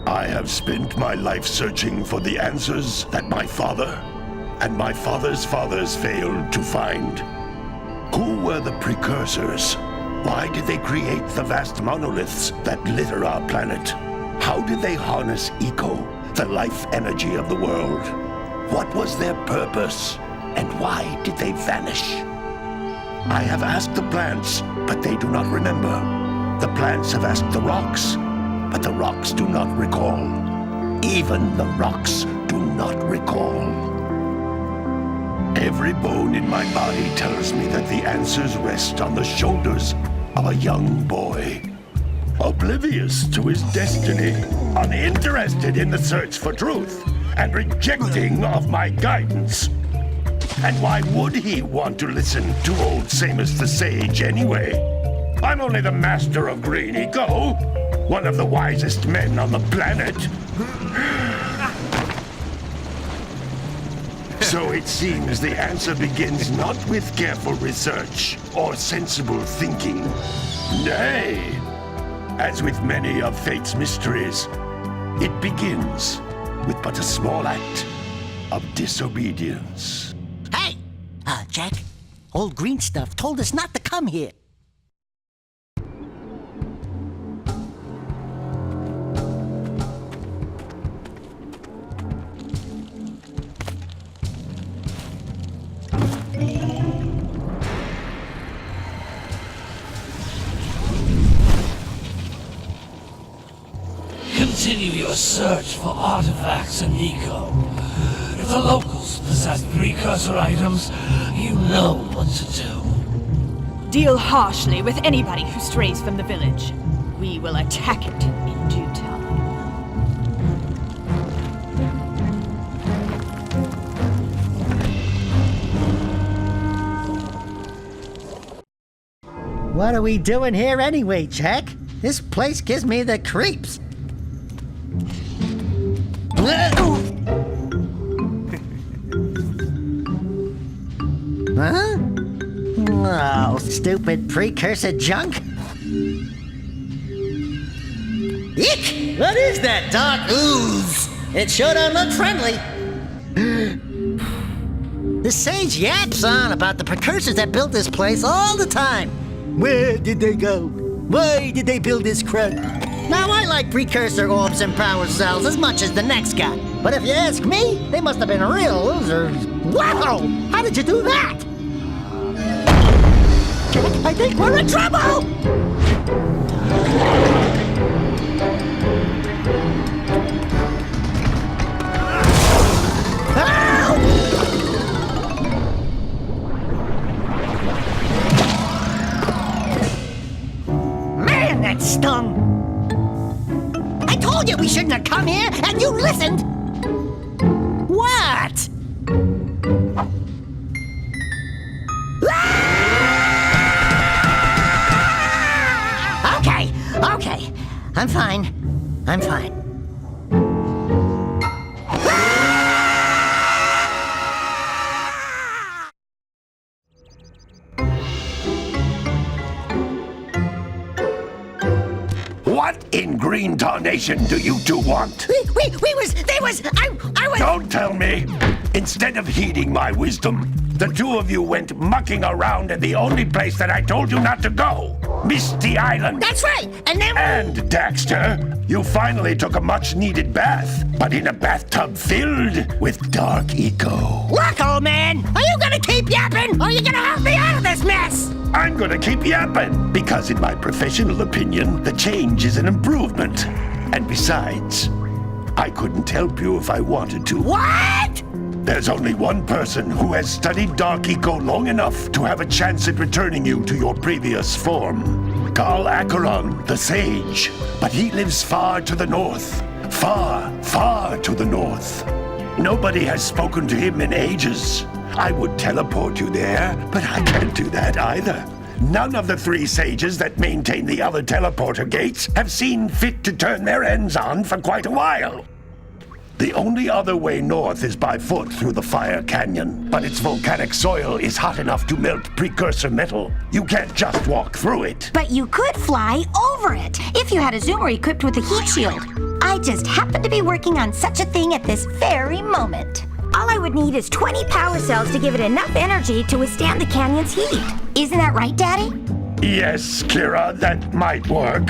I have spent my life searching for the answers that my father and my father's fathers failed to find. Who were the Precursors? Why did they create the vast monoliths that litter our planet? How did they harness eco, the life energy of the world? What was their purpose? And why did they vanish? I have asked the plants, but they do not remember. The plants have asked the rocks, but the rocks do not recall. Even the rocks do not recall. Every bone in my body tells me that the answers rest on the shoulders of a young boy. Oblivious to his destiny, uninterested in the search for truth, and rejecting of my guidance. And why would he want to listen to old Samus the Sage anyway? I'm only the master of green eco, one of the wisest men on the planet. So it seems the answer begins not with careful research or sensible thinking. Nay, as with many of fate's mysteries, it begins with but a small act of disobedience. Hey! Jak, old green stuff told us not to come here. Continue your search for artifacts and eco. If the locals possess precursor items, you know what to do. Deal harshly with anybody who strays from the village. We will attack it in due time. What are we doing here anyway, Jak? This place gives me the creeps. Huh? Oh, stupid precursor junk. Eek! What is that dark ooze? It sure don't look friendly. The sage yaps on about the precursors that built this place all the time. Where did they go? Why did they build this crud? Now, I like precursor orbs and power cells as much as the next guy. But if you ask me, they must have been real losers. Wow! How did you do that? I think we're in trouble! Man, that stung! I told you we shouldn't have come here, and you listened! What? Okay. I'm fine. What in green tarnation do you two want? I was... Don't tell me! Instead of heeding my wisdom, the two of you went mucking around in the only place that I told you not to go! Misty Island! That's right! And then... And, Daxter, you finally took a much-needed bath, but in a bathtub filled with dark eco. Look, old man! Are you gonna keep yapping, or are you gonna help me out of this mess? I'm gonna keep yapping, because in my professional opinion, the change is an improvement. And besides, I couldn't help you if I wanted to. What? There's only one person who has studied Dark Eco long enough to have a chance at returning you to your previous form. Carl Acheron, the Sage. But he lives far to the north. Far, far to the north. Nobody has spoken to him in ages. I would teleport you there, but I can't do that either. None of the three sages that maintain the other teleporter gates have seen fit to turn their ends on for quite a while. The only other way north is by foot through the Fire Canyon, but its volcanic soil is hot enough to melt precursor metal. You can't just walk through it. But you could fly over it, if you had a zoomer equipped with a heat shield. I I just happen to be working on such a thing at this very moment. All I would need is 20 power cells to give it enough energy to withstand the canyon's heat. Isn't that right, Daddy? Yes, Kira, that might work.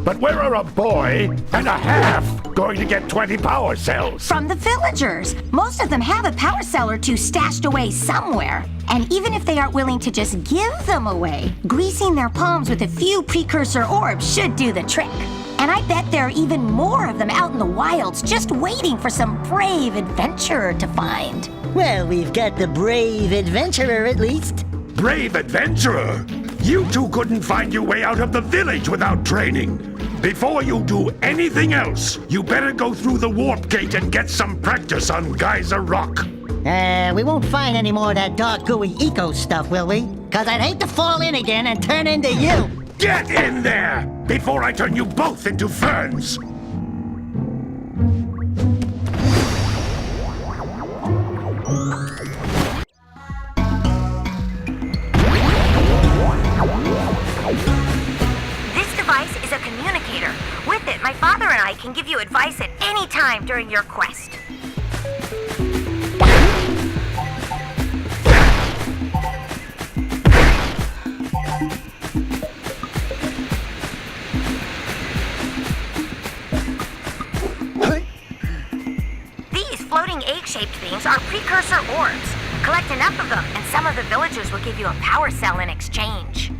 But where are a boy and a half going to get 20 power cells? From the villagers. Most of them have a power cell or two stashed away somewhere. And even if they aren't willing to just give them away, greasing their palms with a few precursor orbs should do the trick. And I bet there are even more of them out in the wilds just waiting for some brave adventurer to find. Well, we've got the brave adventurer at least. Brave adventurer? You two couldn't find your way out of the village without training. Before you do anything else, you better go through the warp gate and get some practice on Geyser Rock. We won't find any more of that dark gooey eco stuff, will we? 'Cause I'd hate to fall in again and turn into you. Get in there before I turn you both into ferns. This device is a communicator. With it, my father and I can give you advice at any time during your quest. These floating egg-shaped things are precursor orbs. Collect enough of them, and some of the villagers will give you a power cell in exchange.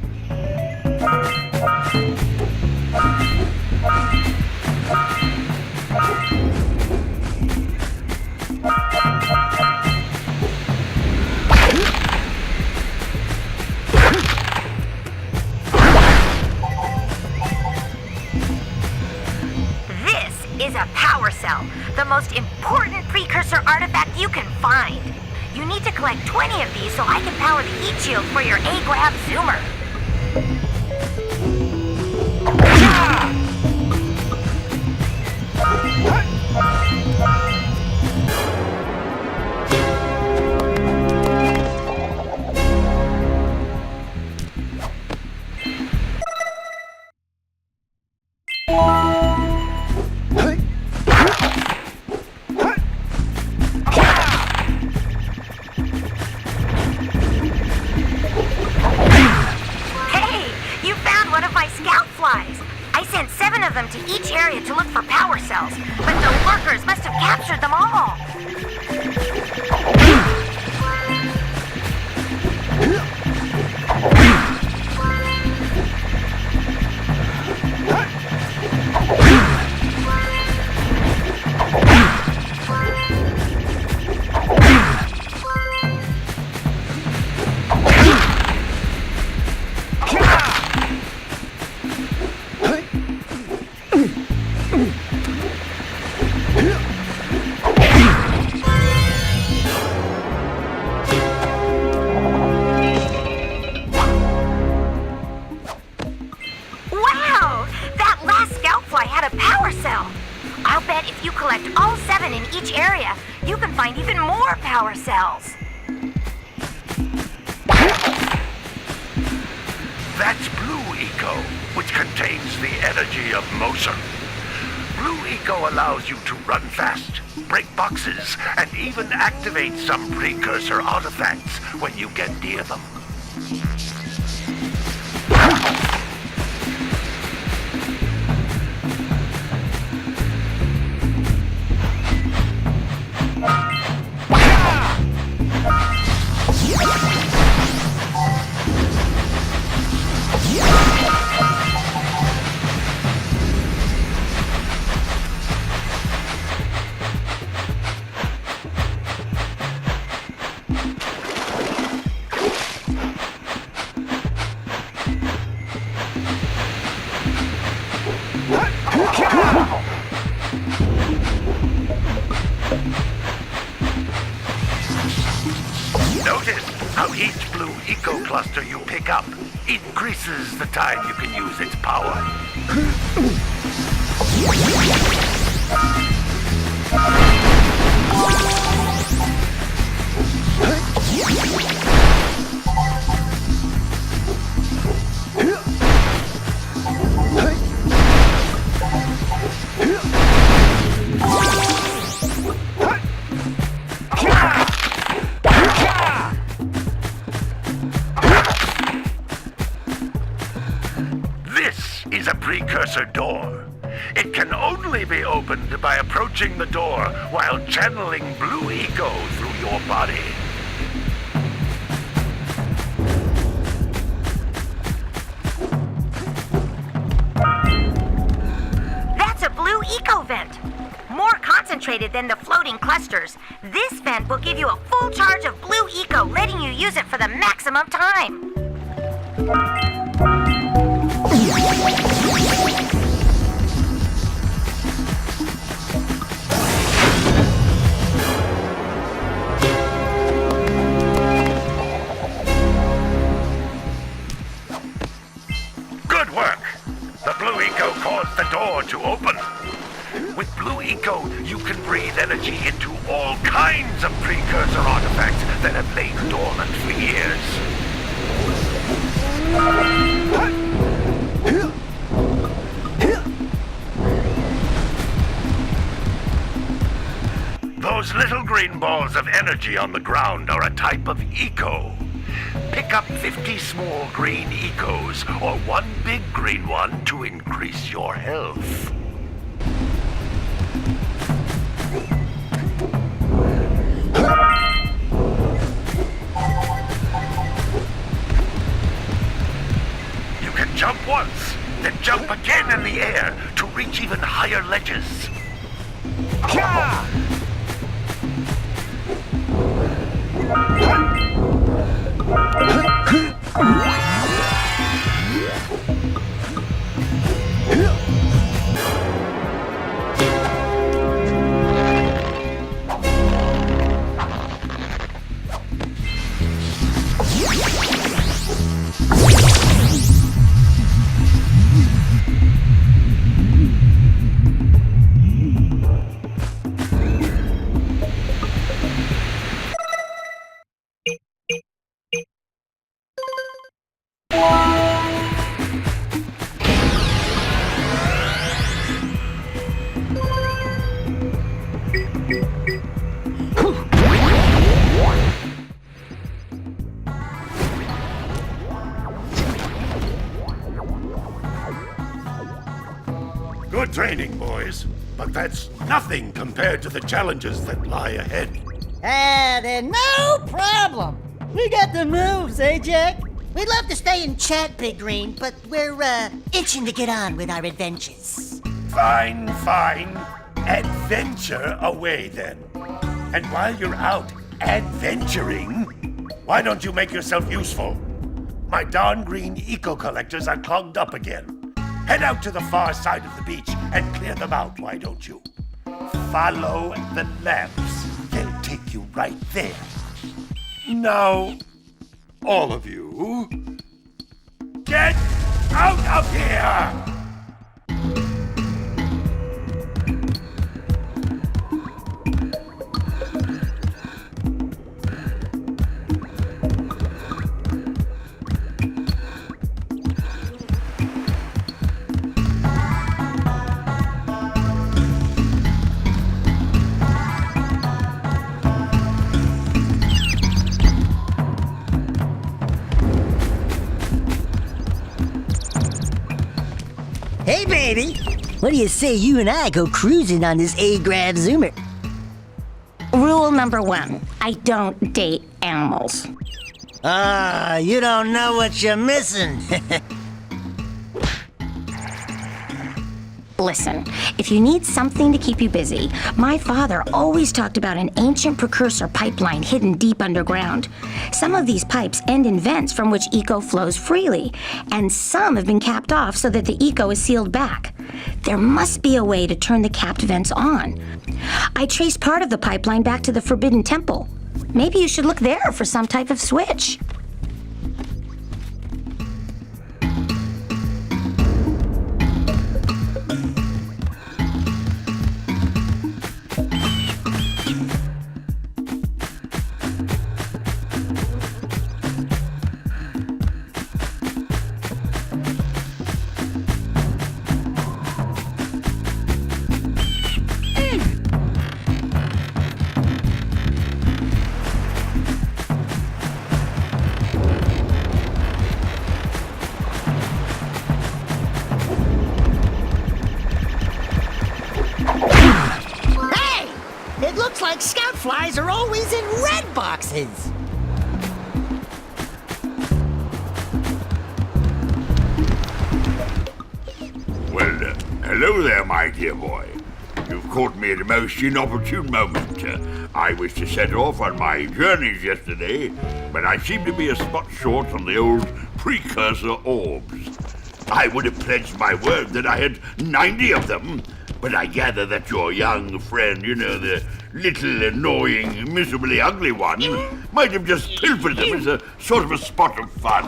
This is a power cell, the most important precursor artifact you can find. You need to collect 20 of these so I can power the heat shield for your A-Grab zoomer. To each area to look for power cells, but the lurkers must have captured them all. Power cells. That's Blue Eco, which contains the energy of motion. Blue Eco allows you to run fast, break boxes, and even activate some precursor artifacts when you get near them. Notice how each Blue Eco cluster you pick up increases the time you can use its power. precursor door. It can only be opened by approaching the door while channeling blue eco through your body. That's a blue eco vent. More concentrated than the floating clusters. This vent will give you a full charge of blue eco, letting you use it for the maximum time. Good work! The blue eco caused the door to open. With blue eco, you can breathe energy into all kinds of precursor artifacts that have lain dormant for years. Those little green balls of energy on the ground are a type of eco. Pick up 50 small green ecos or one big green one to increase your health. You can jump once, then jump again in the air to reach even higher ledges. Good training, boys, but that's nothing compared to the challenges that lie ahead. Then no problem. We got the moves, eh, Jack? We'd love to stay and chat, Big Green, but we're, itching to get on with our adventures. Fine, fine. Adventure away, then. And while you're out adventuring, why don't you make yourself useful? My darn green eco-collectors are clogged up again. Head out to the far side of the beach and clear them out, why don't you? Follow the lamps. They'll take you right there. Now, all of you, get out of here! Hey, baby. What do you say you and I go cruising on this A-Grab Zoomer? Rule number 1, I don't date animals. You don't know what you're missing. Listen, if you need something to keep you busy, my father always talked about an ancient precursor pipeline hidden deep underground. Some of these pipes end in vents from which eco flows freely, and some have been capped off so that the eco is sealed back. There must be a way to turn the capped vents on. I traced part of the pipeline back to the Forbidden Temple. Maybe you should look there for some type of switch. like scout flies are always in red boxes. Well, hello there, my dear boy. You've caught me at a most inopportune moment. I was to set off on my journeys yesterday, but I seem to be a spot short on the old Precursor orbs. I would have pledged my word that I had 90 of them, but I gather that your young friend, the little annoying, miserably ugly one, might have just pilfered them as a sort of a spot of fun.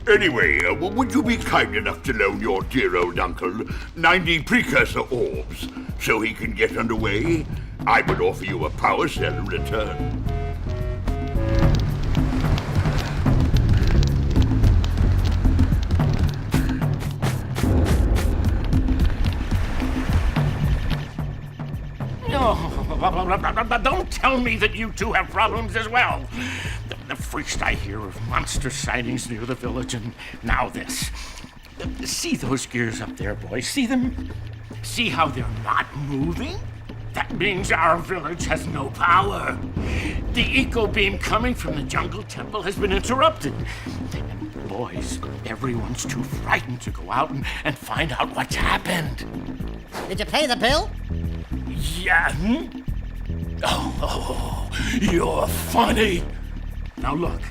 Anyway, would you be kind enough to loan your dear old uncle 90 Precursor orbs so he can get underway? I would offer you a power cell in return. Oh, don't tell me that you two have problems as well. The first I hear of monster sightings near the village, and now this. See those gears up there, boys? See them? See how they're not moving? That means our village has no power. The eco beam coming from the jungle temple has been interrupted. And boys, everyone's too frightened to go out and find out what's happened. Did you pay the bill? Yeah. Oh, you're funny. Now look,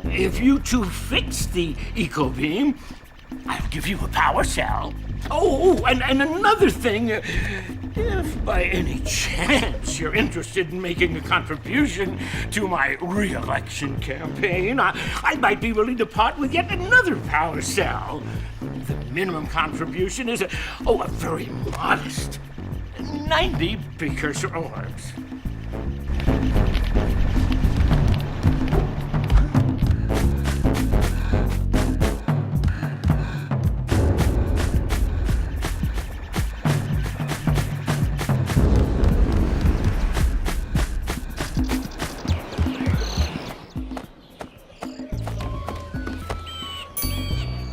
if you two fix the eco beam, I'll give you a power cell. Oh, and another thing, if by any chance you're interested in making a contribution to my re-election campaign, I might be willing to part with yet another power cell. The minimum contribution is a very modest 90 Precursor orbs.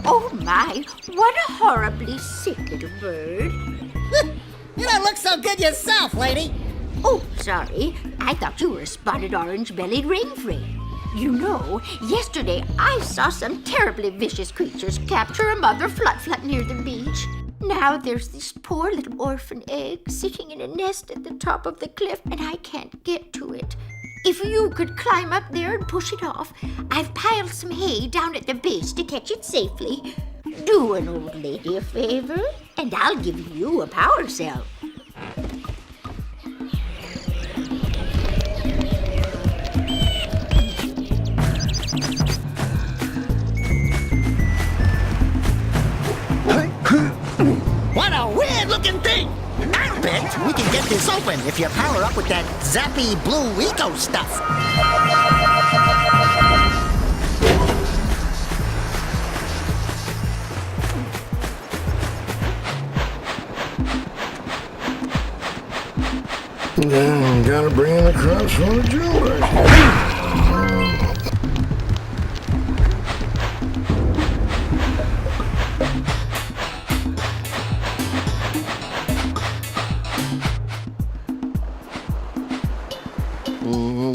Oh my, what a horribly sick little bird. You don't look so good yourself, lady. Oh, sorry. I thought you were a spotted orange-bellied rainfrey. You know, yesterday I saw some terribly vicious creatures capture a mother flut-flut near the beach. Now there's this poor little orphan egg sitting in a nest at the top of the cliff, and I can't get to it. If you could climb up there and push it off, I've piled some hay down at the base to catch it safely. Do an old lady a favor, and I'll give you a power cell. What a weird-looking thing! I bet we can get this open if you power up with that zappy blue eco stuff. Gotta bring in the crops for the jewelry.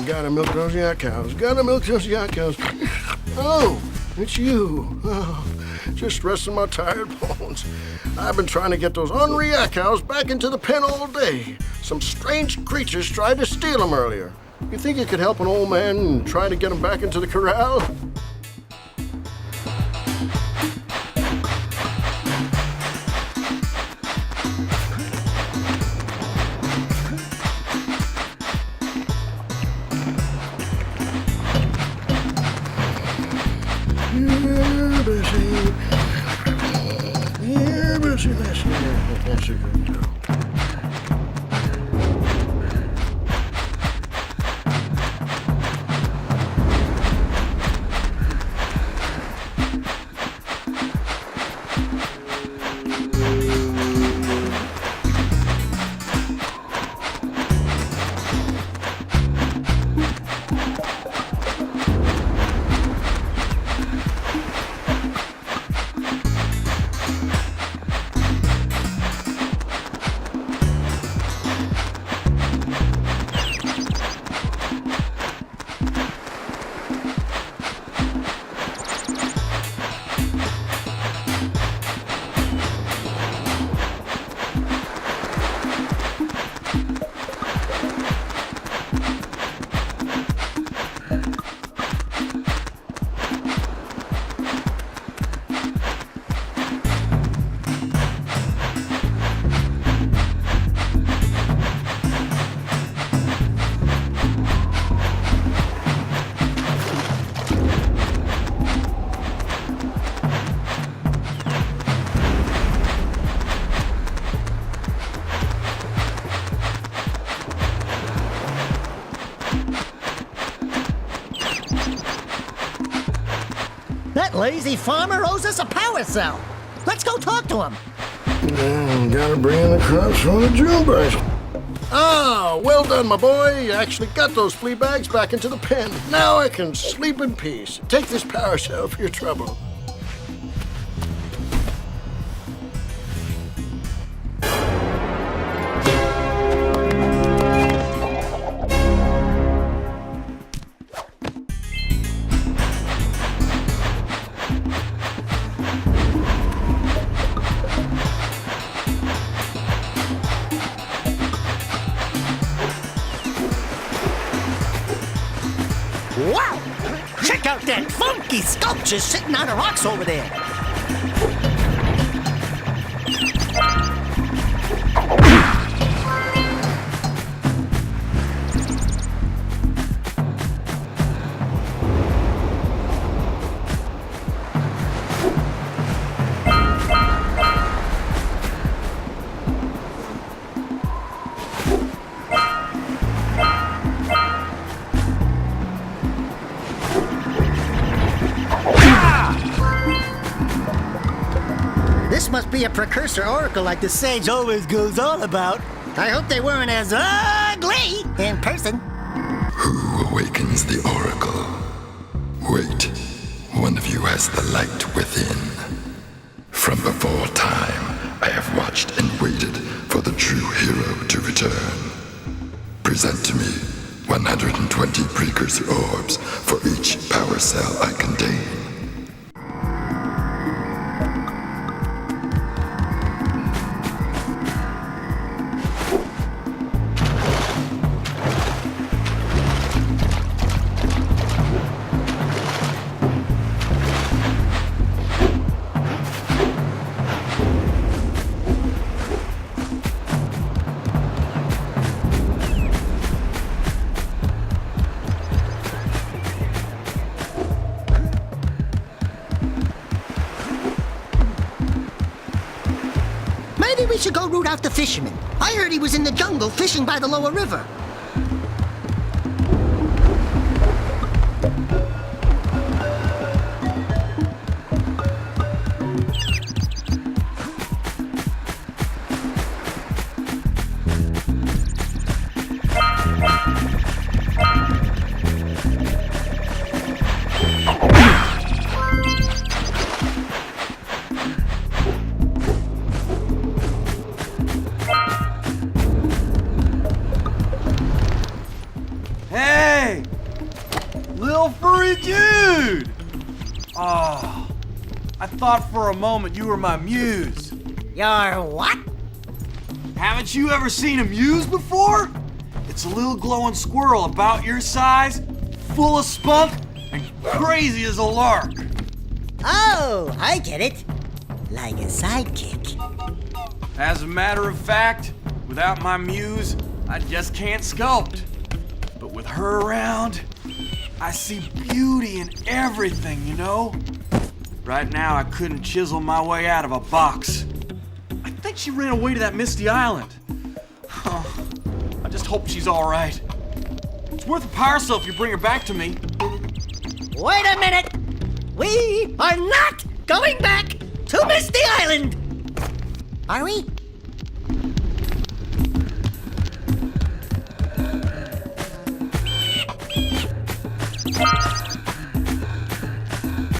Gotta milk those yak cows. Gotta milk those yak cows. Oh, it's you. Oh, just resting my tired bones. I've been trying to get those ornery yak cows back into the pen all day. Some strange creatures tried to steal them earlier. You think you could help an old man and try to get them back into the corral? That's a good girl. lazy farmer owes us a power cell. Let's go talk to him. Gotta bring in the crops from the drill brush. Ah, well done, my boy. You actually got those flea bags back into the pen. Now I can sleep in peace. Take this power cell for your trouble. Wow! Check out that funky sculpture sitting on the rocks over there. This must be a Precursor oracle like the sage always goes on about. I hope they weren't as ugly in person. Who awakens the oracle? Wait, one of you has the light within. From before time, I have watched and waited for the true hero to return. Present to me 120 Precursor orbs for each power cell I contain. Maybe we should go root out the fisherman. I heard he was in the jungle fishing by the lower river. Hey! Little furry dude! Oh, I thought for a moment you were my muse. Your what? Haven't you ever seen a muse before? It's a little glowing squirrel about your size, full of spunk, and crazy as a lark. Oh, I get it. Like a sidekick. As a matter of fact, without my muse, I just can't sculpt. But with her around, I see beauty in everything, you know? Right now, I couldn't chisel my way out of a box. I think she ran away to that misty island. I just hope she's all right. It's worth a power cell if you bring her back to me. Wait a minute! We are not going back to Misty Island! Are we?